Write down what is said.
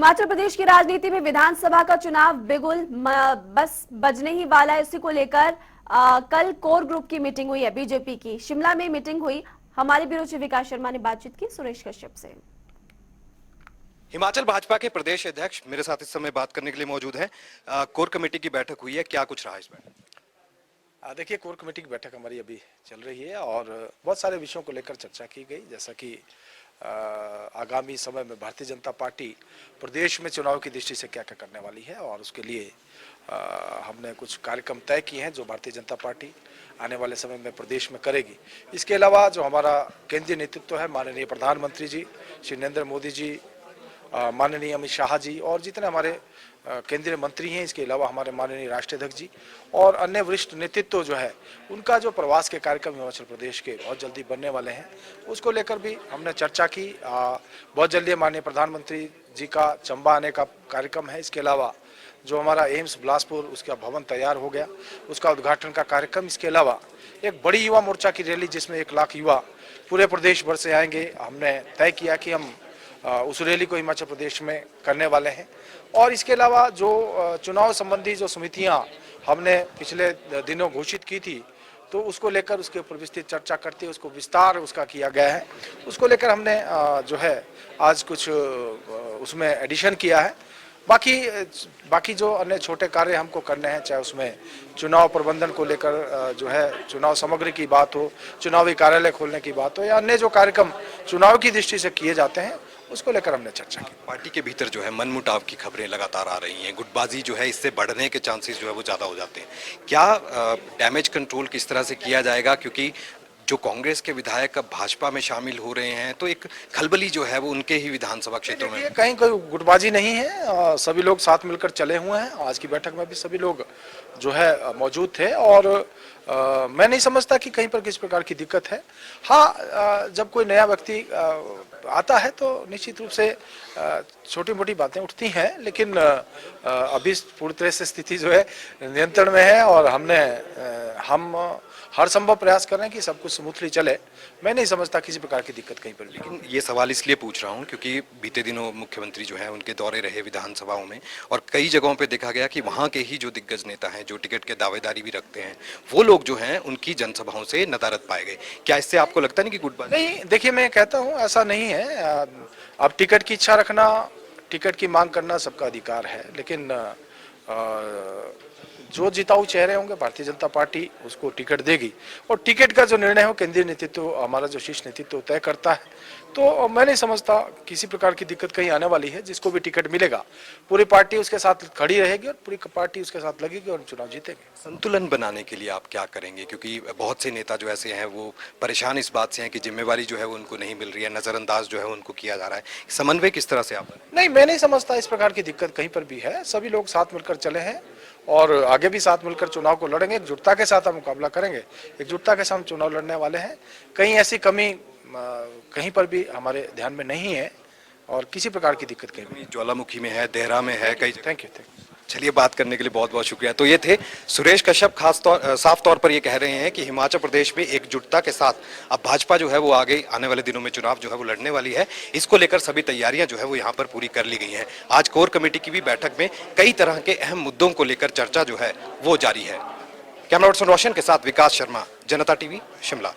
हिमाचल प्रदेश की राजनीति में विधानसभा का चुनाव बिगुल बस बजने ही वाला है। इसी को लेकर कल कोर ग्रुप की मीटिंग हुई है। बीजेपी की शिमला में मीटिंग हुई। हमारे ब्यूरो चीफ विकास शर्मा ने बातचीत की सुरेश कश्यप से। हिमाचल भाजपा के प्रदेश अध्यक्ष मेरे साथ इस समय बात करने के लिए मौजूद हैं। कोर कमेटी की बैठक हुई है, क्या कुछ रहा इस बैठक? देखिए, कोर कमेटी की बैठक हमारी अभी चल रही है और बहुत सारे विषयों को लेकर चर्चा की गई, जैसा कि आगामी समय में भारतीय जनता पार्टी प्रदेश में चुनाव की दृष्टि से क्या क्या करने वाली है और उसके लिए हमने कुछ कार्यक्रम तय किए हैं जो भारतीय जनता पार्टी आने वाले समय में प्रदेश में करेगी। इसके अलावा जो हमारा केंद्रीय नेतृत्व है, माननीय प्रधानमंत्री जी श्री नरेंद्र मोदी जी, माननीय अमित शाह जी और जितने हमारे केंद्रीय मंत्री हैं, इसके अलावा हमारे माननीय राष्ट्रीय अध्यक्ष जी और अन्य वरिष्ठ नेतृत्व जो है, उनका जो प्रवास के कार्यक्रम हिमाचल प्रदेश के बहुत जल्दी बनने वाले हैं, उसको लेकर भी हमने चर्चा की। बहुत जल्दी माननीय प्रधानमंत्री जी का चंबा आने का कार्यक्रम है। इसके अलावा जो हमारा एम्स बिलासपुर, उसका भवन तैयार हो गया, उसका उद्घाटन का कार्यक्रम। इसके अलावा एक बड़ी युवा मोर्चा की रैली जिसमें 1 लाख युवा पूरे प्रदेश भर से आएंगे। हमने तय किया कि हम उस रैली को हिमाचल प्रदेश में करने वाले हैं। और इसके अलावा जो चुनाव संबंधी जो समितियां हमने पिछले दिनों घोषित की थी, तो उसको लेकर उसके ऊपर विस्तृत चर्चा करते, उसको विस्तार उसका किया गया है। उसको लेकर हमने जो है आज कुछ उसमें एडिशन किया है। बाकी जो अन्य छोटे कार्य हमको करने हैं, चाहे उसमें चुनाव प्रबंधन को लेकर जो है चुनाव सामग्री की बात हो, चुनावी कार्यालय खोलने की बात हो या अन्य जो कार्यक्रम चुनाव की दृष्टि से किए जाते हैं, उसको लेकर हमने चर्चा की। पार्टी के भीतर जो है मनमुटाव की खबरें लगातार आ रही हैं, गुटबाजी जो है इससे बढ़ने के चांसेस जो है वो ज्यादा हो जाते हैं। क्या डैमेज कंट्रोल किस तरह से किया जाएगा, क्योंकि जो कांग्रेस के विधायक अब भाजपा में शामिल हो रहे हैं तो एक खलबली जो है वो उनके ही विधानसभा क्षेत्रों में। कहीं कोई गुटबाजी नहीं है, सभी लोग साथ मिलकर चले हुए हैं। आज की बैठक में भी सभी लोग जो है मौजूद थे और मैं नहीं समझता कि कहीं पर किस प्रकार की दिक्कत है। हाँ, जब कोई नया व्यक्ति आता है तो निश्चित रूप से छोटी मोटी बातें उठती हैं, लेकिन अभी पूरी तरह से स्थिति जो है नियंत्रण में है और हम हर संभव प्रयास कर रहे हैं कि सब कुछ स्मूथली चले। मैं नहीं समझता किसी प्रकार की दिक्कत कहीं पर भी। लेकिन ये सवाल इसलिए पूछ रहा हूँ क्योंकि बीते दिनों मुख्यमंत्री जो है उनके दौरे रहे विधानसभाओं में और कई जगहों पे देखा गया कि वहाँ के ही जो दिग्गज नेता हैं, जो टिकट के दावेदारी भी रखते हैं, वो लोग जो हैं उनकी जनसभाओं से नदारद पाए गए। क्या इससे आपको लगता नहीं कि गुटबाजी? नहीं, देखिए, मैं कहता हूँ ऐसा नहीं है। अब टिकट की इच्छा रखना, टिकट की मांग करना सबका अधिकार है, लेकिन जो जिताऊ चेहरे होंगे भारतीय जनता पार्टी उसको टिकट देगी और टिकट का जो निर्णय हो केंद्रीय नेतृत्व, हमारा जो शीर्ष नेतृत्व तय करता है। तो मैं नहीं समझता किसी प्रकार की दिक्कत कहीं आने वाली है। जिसको भी टिकट मिलेगा पूरी पार्टी उसके साथ खड़ी रहेगी और पूरी पार्टी उसके साथ लगेगी और चुनाव जीतेंगे। संतुलन बनाने के लिए आप क्या करेंगे, क्योंकि बहुत से नेता जो ऐसे हैं वो परेशान इस बात से हैं कि जिम्मेवारी जो है वो उनको नहीं मिल रही है, नजरअंदाज जो है उनको किया जा रहा है। समन्वय किस तरह से आप? नहीं, मैं नहीं समझता इस प्रकार की दिक्कत कहीं पर भी है। सभी लोग साथ मिलकर चले हैं और आगे भी साथ मिलकर चुनाव को लड़ेंगे। एकजुटता के साथ हम मुकाबला करेंगे, एकजुटता के साथ हम चुनाव लड़ने वाले हैं। कहीं ऐसी कमी कहीं पर भी हमारे ध्यान में नहीं है और किसी प्रकार की दिक्कत कहीं भी। ज्वालामुखी में है, देहरा में है, कई। Thank you. चलिए, बात करने के लिए बहुत बहुत शुक्रिया। तो ये थे सुरेश कश्यप। साफ तौर पर ये कह रहे हैं कि हिमाचल प्रदेश में एकजुटता के साथ अब भाजपा जो है वो आगे आने वाले दिनों में चुनाव जो है वो लड़ने वाली है। इसको लेकर सभी तैयारियां जो है वो यहाँ पर पूरी कर ली गई हैं। आज कोर कमेटी की भी बैठक में कई तरह के अहम मुद्दों को लेकर चर्चा जो है वो जारी है। कैमरा पर्सन रोशन के साथ विकास शर्मा, जनता टीवी, शिमला।